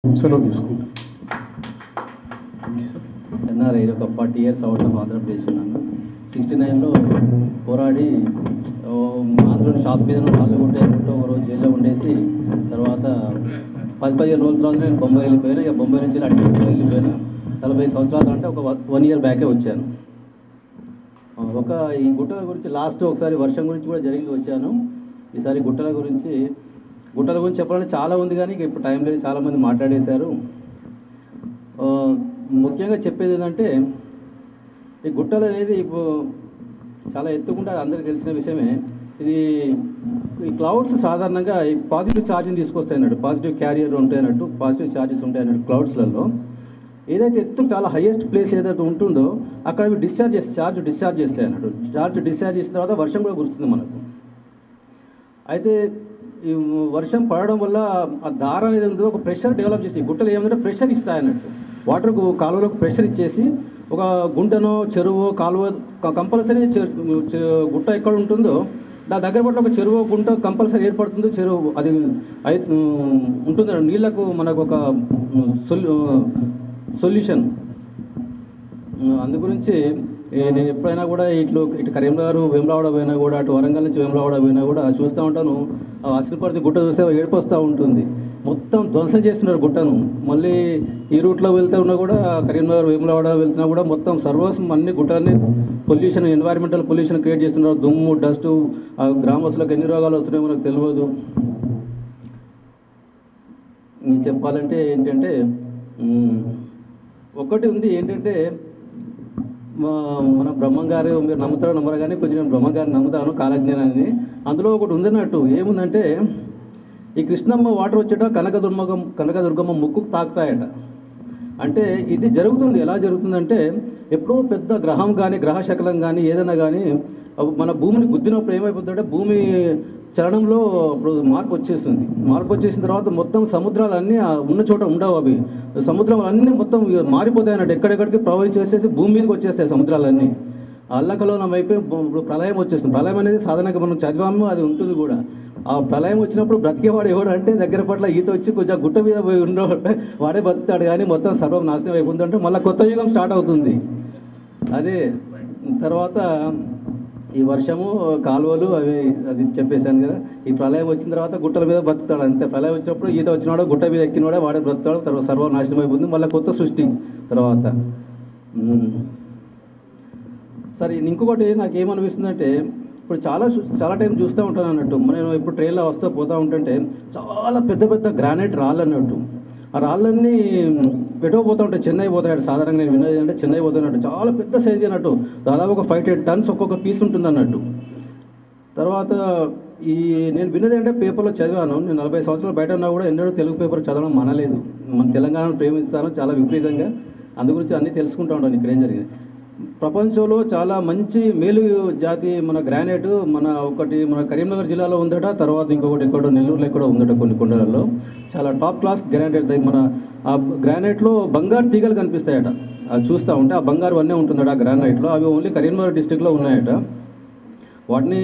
సెలవు తీసుకుంటాం. ఎన్ఆర్ఐ ఒక 40 years అవుట్ ఆఫ్ ఆంధ్రప్రదేశ్ ఉన్నాను. 69లో పోరాడి ఆంధ్రలో షాప్ మీద వాళ్ళు కొట్టేసుకుంటూ ఒక రోజు జైల్లో ఉండేసి తర్వాత 10-15 రోజుల తర్వాత నేను బొంబాయి వెళ్ళిపోయాను. ఇక బొంబాయి నుంచి అటు వెళ్ళిపోయాను. 40 సంవత్సరాలు అంటే ఒక 1 year బ్యాకే వచ్చాను. ఈ గుట్టల గురించి లాస్ట్ ఒకసారి వర్షం గురించి కూడా జరిగి వచ్చాను. ఈసారి గుట్టల గురించి చెప్పాలంటే చాలా ఉంది, కానీ ఇప్పుడు టైం లేదు, చాలామంది మాట్లాడేశారు. ముఖ్యంగా చెప్పేది ఏంటంటే ఈ గుట్టలు అనేది ఇప్పుడు చాలా ఎత్తుకుంటే అందరికీ తెలిసిన విషయమే. ఈ క్లౌడ్స్ సాధారణంగా ఈ పాజిటివ్ ఛార్జ్ని తీసుకొస్తాయి అన్నట్టు, పాజిటివ్ క్యారియర్ ఉంటాయి అన్నట్టు, పాజిటివ్ ఛార్జెస్ ఉంటాయి అన్నట్టు క్లౌడ్స్లలో. ఏదైతే ఎత్తు చాలా హైయెస్ట్ ప్లేస్ ఏదైతే ఉంటుందో అక్కడ అవి ఛార్జ్ డిశ్చార్జ్ చేస్తాయి అన్నట్టు. డిశ్చార్జ్ చేసిన తర్వాత వర్షం కూడా కురుస్తుంది మనకు. అయితే ఈ వర్షం పడడం వల్ల ఆ దారం అనేది ఉందో ఒక ప్రెషర్ డెవలప్ చేసి గుట్టలు ఏమంటే ప్రెషర్ ఇస్తాయి అన్నట్టు. వాటర్కు కాలువలకు ప్రెషర్ ఇచ్చేసి ఒక గుంటనో చెరువు కాలువ కంపల్సరీ గుట్ట ఎక్కడ ఉంటుందో దాని దగ్గర పట్ల ఒక చెరువు గుంట కంపల్సరీ ఏర్పడుతుందో చెరువు అది ఉంటుంది. నీళ్లకు మనకు ఒక సొల్యూషన్. అందు గురించి నేను ఎప్పుడైనా కూడా ఇటు కరీంనగర్ వేములవాడ పోయినా కూడా, అటు వరంగల్ నుంచి వేములవాడ పోయినా కూడా చూస్తూ ఉంటాను. అసలుపర్తి గుట్ట చూస్తే ఏడుపు వస్తూ ఉంటుంది. మొత్తం ధ్వంసం చేస్తున్నారు గుట్టను. మళ్ళీ ఈ రూట్లో వెళ్తూ ఉన్నా కూడా కరీంనగర్ వేములవాడ వెళ్తున్నా కూడా మొత్తం సర్వస్వం అన్ని గుట్టల్ని పొల్యూషన్, ఎన్వైరన్మెంటల్ పొల్యూషన్ క్రియేట్ చేస్తున్నారు. దుమ్ము, డస్టు, గ్రామస్తులకు ఎన్ని రోగాలు వస్తున్నాయో మనకు తెలియదు. చెప్పాలంటే ఏంటంటే ఒకటి ఉంది ఏంటంటే మన బ్రహ్మంగారు, మీరు నమ్ముతారో నమ్మరు కానీ కొంచెం నేను బ్రహ్మంగారిని నమ్ముతాను, కాలజ్ఞానాన్ని. అందులో ఒకటి ఉందన్నట్టు ఏముందంటే ఈ కృష్ణమ్మ వాటర్ వచ్చేట కనకదుర్గమ్మ ముక్కుకు తాకుతాయట. అంటే ఇది జరుగుతుంది. ఎలా జరుగుతుందంటే ఎప్పుడో పెద్ద గ్రహం కానీ గ్రహశకలం కానీ ఏదైనా కానీ మన భూమిని గుద్దినప్పుడు ఏమైపోతుందంటే భూమి చలనంలో ఇప్పుడు మార్పు వచ్చేస్తుంది. మార్పు వచ్చేసిన తర్వాత మొత్తం సముద్రాలన్నీ ఉన్న చోట ఉండవు. అవి సముద్రాలన్నీ మొత్తం మారిపోతాయి అన్నట్టు. ఎక్కడెక్కడికి ప్రవహించేసేసి భూమి మీదకి వచ్చేస్తాయి సముద్రాలన్నీ. అల్లకలోనం అయిపోయి ఇప్పుడు ప్రళయం వచ్చేస్తుంది. ప్రళయం అనేది సాధారణంగా మనం చదివాము, అది ఉంటుంది కూడా. ఆ ప్రళయం వచ్చినప్పుడు బ్రతికేవాడు ఎవడు అంటే దగ్గర పట్ల ఈత వచ్చి కొంచెం గుట్ట మీద పోయి ఉండేవాడు వాడే బతుకుతాడు. కానీ మొత్తం సర్వం నాశనం అయిపోతుందంటే మళ్ళీ కొత్త యుగం స్టార్ట్ అవుతుంది. అదే తర్వాత ఈ వర్షము, కాలువలు అది చెప్పేశాను కదా. ఈ ప్రళయం వచ్చిన తర్వాత గుట్టల మీద బతుకుతాడు అంతే. ప్రళయం వచ్చినప్పుడు ఈత వచ్చినాడు గుట్ట మీద ఎక్కినవాడే వాడే బ్రతుకుతాడు. తర్వాత సర్వం నాశనం అయిపోతుంది, మళ్ళీ కొత్త సృష్టి తర్వాత. సరే, ఇంకొకటి నాకేమనిపిస్తుందంటే ఇప్పుడు చాలా టైం చూస్తూ ఉంటాను అన్నట్టు. నేను ఇప్పుడు ట్రైన్లో పోతూ ఉంటుంటే చాలా పెద్ద పెద్ద గ్రానైట్ రాళ్ళు అన్నట్టు. ఆ రాళ్ళన్నీ ఎటో పోతూ ఉంటాయి, చెన్నై పోతాడు. సాధారణంగా నేను విన్నది అంటే చెన్నై పోతున్నట్టు చాలా పెద్ద సైజు అన్నట్టు. దాదాపు ఒక 5-8 tons ఒక్కొక్క పీస్ ఉంటుంది అన్నట్టు. తర్వాత నేను విన్నది అంటే పేపర్లో చదివాను. నేను 40 సంవత్సరాలు బయట ఉన్నా కూడా ఎన్నడూ తెలుగు పేపర్ చదవడం మనలేదు. మన తెలంగాణను ప్రేమిస్తాను చాలా విపరీతంగా. అందు గురించి అన్నీ తెలుసుకుంటూ ఉంటాను ఇక్కడ ఏం జరిగింది. ప్రపంచంలో చాలా మంచి మేలు జాతి మన గ్రానైట్ మన కరీంనగర్ జిల్లాలో ఉందట. తర్వాత ఇంకొకటి ఎక్కడో నెల్లూరులో ఎక్కడో ఉందట కొన్ని కొండలలో. చాలా టాప్ క్లాస్ గ్రానైట్. మన ఆ గ్రానైట్లో బంగారు తీగలు కనిపిస్తాయట. అది చూస్తూ ఉంటే ఆ బంగారు అన్నీ ఉంటుందట ఆ గ్రానైట్లో. అవి ఓన్లీ కరీంనగర్ డిస్టిక్లో ఉన్నాయట. వాటిని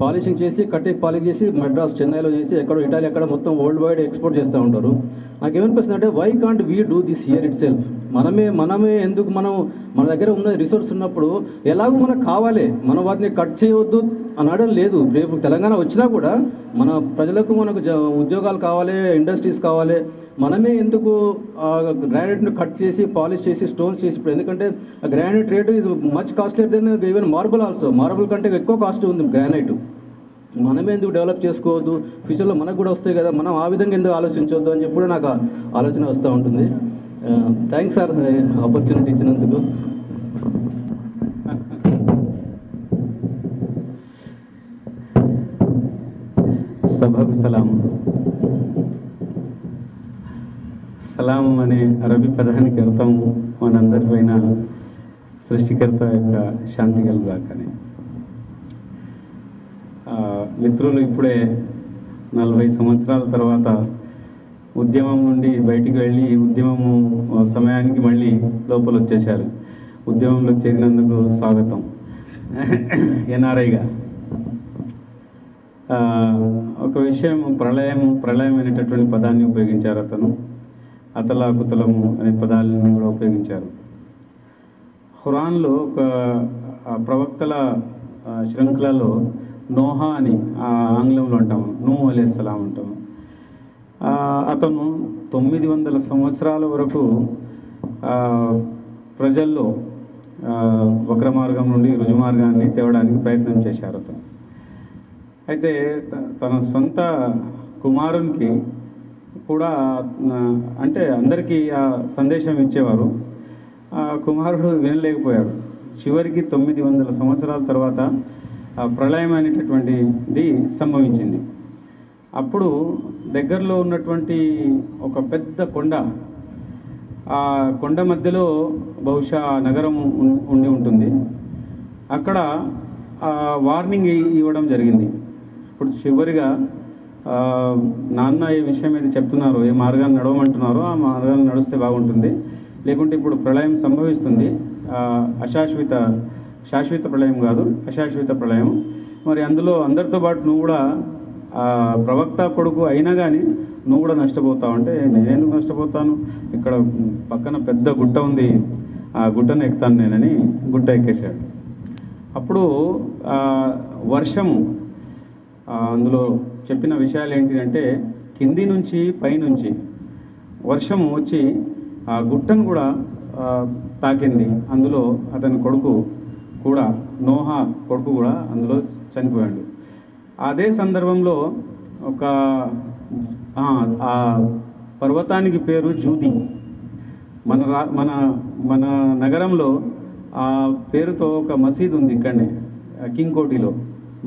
పాలిషింగ్ చేసి పాలిష్ చేసి మద్రాస్, చెన్నైలో చేసి ఎక్కడో ఇటాలీ ఎక్కడ మొత్తం వరల్డ్ వైడ్ ఎక్స్పోర్ట్ చేస్తూ ఉంటారు. నాకేమనిపిస్తుంది అంటే why can't we do this here itself? మనమే ఎందుకు మన దగ్గర ఉన్న రిసోర్స్ ఉన్నప్పుడు ఎలాగో మనకు కావాలి, మనం వాటిని కట్ చేయవద్దు అనడం లేదు. రేపు తెలంగాణ వచ్చినా కూడా మన ప్రజలకు మనకు ఉద్యోగాలు కావాలి, ఇండస్ట్రీస్ కావాలి. మనమే ఎందుకు గ్రానైట్ను కట్ చేసి పాలిష్ చేసి స్టోన్స్ చేసి ఇప్పుడు ఎందుకంటే గ్రానైట్ రేటు ఇది much costlier than even marble also. Marble కంటే ఎక్కువ కాస్ట్ ఉంది గ్రానైట్. మనమే ఎందుకు డెవలప్ చేసుకోవద్దు? ఫ్యూచర్లో మనకు కూడా వస్తాయి కదా, మనం ఆ విధంగా ఎందుకు ఆలోచించవద్దు అని చెప్పి నాకు ఆలోచన వస్తూ ఉంటుంది. థ్యాంక్స్ సార్ ఆపర్చునిటీ ఇచ్చినందుకు. సభకు సలాం అనే అరబీ పదానికి అర్థం మనందరిపైన సృష్టికర్త యొక్క శాంతి కలుగాకని. మిత్రులు ఇప్పుడే 40 సంవత్సరాల తర్వాత ఉద్యమం నుండి బయటికి వెళ్ళి ఉద్యమము సమయానికి మళ్ళీ లోపల వచ్చేశారు. ఉద్యమంలో చేరినందుకు స్వాగతం. ఎన్ఆర్ఐగా ఒక విషయం, ప్రళయం అనేటటువంటి పదాన్ని ఉపయోగించారు అతను. అతలాకుతలము అనే పదాలను కూడా ఉపయోగించారు. ఖురాన్లో ఒక ప్రవక్తల శృంఖలలో నోహా అని ఆంగ్లంలో అంటాము, నూహ్ అలైహిస్సలాం అంటాము. అతను 900 సంవత్సరాల వరకు ప్రజల్లో వక్ర మార్గం నుండి రుజుమార్గాన్ని తేవడానికి ప్రయత్నం చేశారు అతను. అయితే తన సొంత కుమారునికి కూడా అంటే అందరికీ ఆ సందేశం ఇచ్చేవారు. ఆ కుమారుడు వినలేకపోయాడు. చివరికి 900 సంవత్సరాల తర్వాత ప్రళయం అనేటటువంటిది సంభవించింది. అప్పుడు దగ్గరలో ఉన్నటువంటి ఒక పెద్ద కొండ, ఆ కొండ మధ్యలో బహుశా నగరం ఉండి ఉంటుంది. అక్కడ వార్నింగ్ ఇవ్వడం జరిగింది. ఇప్పుడు చివరిగా నాన్న ఈ విషయం ఏది చెప్తున్నారు, ఏ మార్గాన్ని నడవమంటున్నారో ఆ మార్గాన్ని నడిస్తే బాగుంటుంది, లేకుంటే ఇప్పుడు ప్రళయం సంభవిస్తుంది, శాశ్వత ప్రళయం కాదు, అశాశ్వత ప్రళయం. మరి అందులో అందరితో పాటు నువ్వు కూడా ప్రవక్త కొడుకు అయినా కానీ నువ్వు కూడా నష్టపోతావు. అంటే నేనెందుకు నష్టపోతాను, ఇక్కడ పక్కన పెద్ద గుట్ట ఉంది, ఆ గుట్టను ఎక్కుతాను నేనని గుట్ట ఎక్కేశాడు. అప్పుడు వర్షము, అందులో చెప్పిన విషయాలు ఏంటి అంటే కింది నుంచి పైనుంచి వర్షము వచ్చి ఆ గుట్టను కూడా తాకింది. అందులో అతని కొడుకు కూడా, నోహా కొడుకు కూడా అందులో చనిపోయాడు. అదే సందర్భంలో ఒక ఆ పర్వతానికి పేరు జూది. మన నగరంలో ఆ పేరుతో ఒక మసీద్ ఉంది ఇక్కడనే, కింగ్ కోటిలో,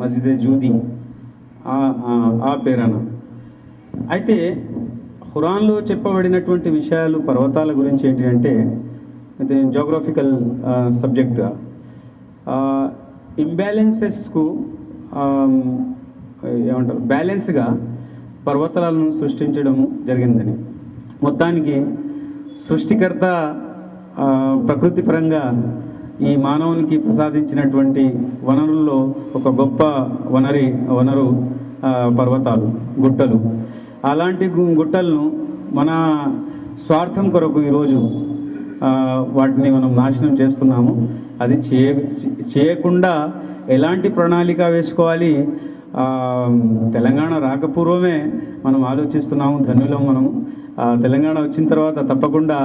మసీదే జూది, ఆ పేరన. అయితే ఖురాన్లో చెప్పబడినటువంటి విషయాలు పర్వతాల గురించి ఏంటి అంటే, అయితే జోగ్రఫికల్ సబ్జెక్ట్గా ఇంబ్యాలెన్సెస్కు ఏమంటారు, బ్యాలెన్స్గా పర్వతాలను సృష్టించడం జరిగిందని. మొత్తానికి సృష్టికర్త ప్రకృతి పరంగా ఈ మానవునికి ప్రసాదించినటువంటి వనరుల్లో ఒక గొప్ప వనరు పర్వతాలు, గుట్టలు. అలాంటి గుట్టలను మన స్వార్థం కొరకు ఈరోజు వాటిని మనం నాశనం చేస్తున్నాము. అది చేయకుండా ఎలాంటి ప్రణాళిక వేసుకోవాలి, తెలంగాణ రాకపూర్వమే మనం ఆలోచిస్తున్నాము. ధన్యులం మనము. తెలంగాణ వచ్చిన తర్వాత తప్పకుండా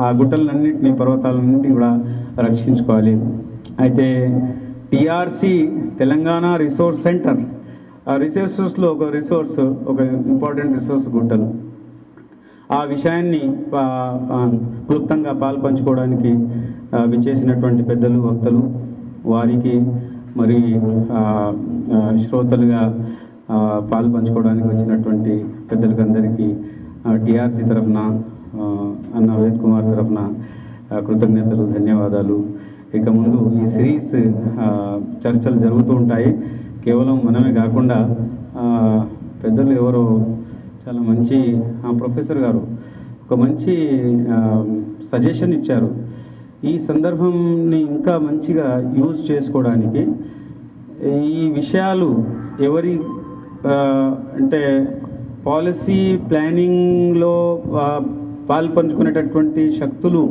ఆ గుట్టలన్నింటినీ, పర్వతాలన్నింటినీ కూడా రక్షించుకోవాలి. అయితే టిఆర్సి తెలంగాణ రిసోర్స్ సెంటర్, ఆ రిసోర్సెస్లో ఒక ఇంపార్టెంట్ రిసోర్స్ గుట్టలు. ఆ విషయాన్ని క్లుప్తంగా పాల్పంచుకోవడానికి విచ్చేసినటువంటి పెద్దలు, వక్తలు, వారికి మరి శ్రోతలుగా పాల్పంచుకోవడానికి వచ్చినటువంటి పెద్దలకు అందరికీ టిఆర్సి తరఫున, అన్న వేద్ కుమార్ తరఫున కృతజ్ఞతలు, ధన్యవాదాలు. ఇక ముందు ఈ సిరీస్ చర్చలు జరుగుతూ ఉంటాయి. కేవలం మనమే కాకుండా పెద్దలు ఎవరో చాలా మంచి ప్రొఫెసర్ గారు ఒక మంచి సజెషన్ ఇచ్చారు. ఈ సందర్భంని ఇంకా మంచిగా యూజ్ చేసుకోవడానికి ఈ విషయాలు ఎవరి అంటే పాలసీ ప్లానింగ్లో పాల్పంచుకునేటటువంటి శక్తులు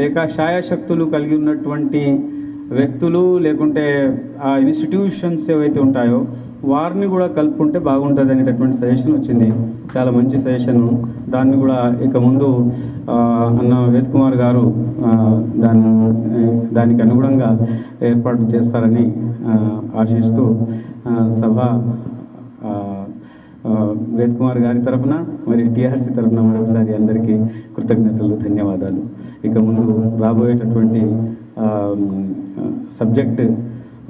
లేక ఛాయాశక్తులు కలిగి ఉన్నటువంటి వ్యక్తులు లేకుంటే ఆ ఇన్స్టిట్యూషన్స్ ఏవైతే ఉంటాయో వారిని కూడా కలుపుకుంటే బాగుంటుంది అనేటటువంటి సజెషన్ వచ్చింది. చాలా మంచి సజెషన్. దాన్ని కూడా ఇక ముందు అన్న వేద్ కుమార్ గారు దానికి అనుగుణంగా ఏర్పాటు చేస్తారని ఆశిస్తూ సభ వేద్ కుమార్ గారి తరఫున మరి టిఆర్సి తరఫున మరొకసారి అందరికీ కృతజ్ఞతలు, ధన్యవాదాలు. ఇక ముందు రాబోయేటటువంటి సబ్జెక్ట్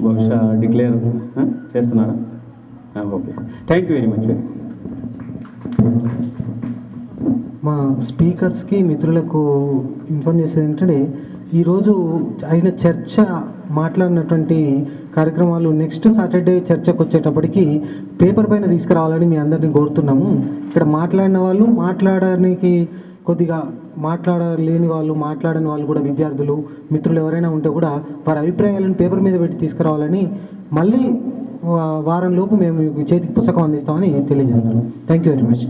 బహుశా డిక్లేర్ చేస్తున్నారా? Okay, thank you very much. మా స్పీకర్స్కి, మిత్రులకు ఇన్ఫార్మ్ చేసేది ఏంటంటే, ఈరోజు అయిన చర్చ మాట్లాడినటువంటి కార్యక్రమాలు నెక్స్ట్ సాటర్డే చర్చకు వచ్చేటప్పటికి పేపర్ పైన తీసుకురావాలని మీ అందరినీ కోరుతున్నాము. ఇక్కడ మాట్లాడిన వాళ్ళు, మాట్లాడడానికి కొద్దిగా మాట్లాడలేని వాళ్ళు, మాట్లాడని వాళ్ళు కూడా, విద్యార్థులు, మిత్రులు ఎవరైనా ఉంటే కూడా వారి అభిప్రాయాలను పేపర్ మీద పెట్టి తీసుకురావాలని, మళ్ళీ వారం లోపు మేము చేతికి పుస్తకం అందిస్తామని తెలియజేస్తున్నాం. Thank you very much.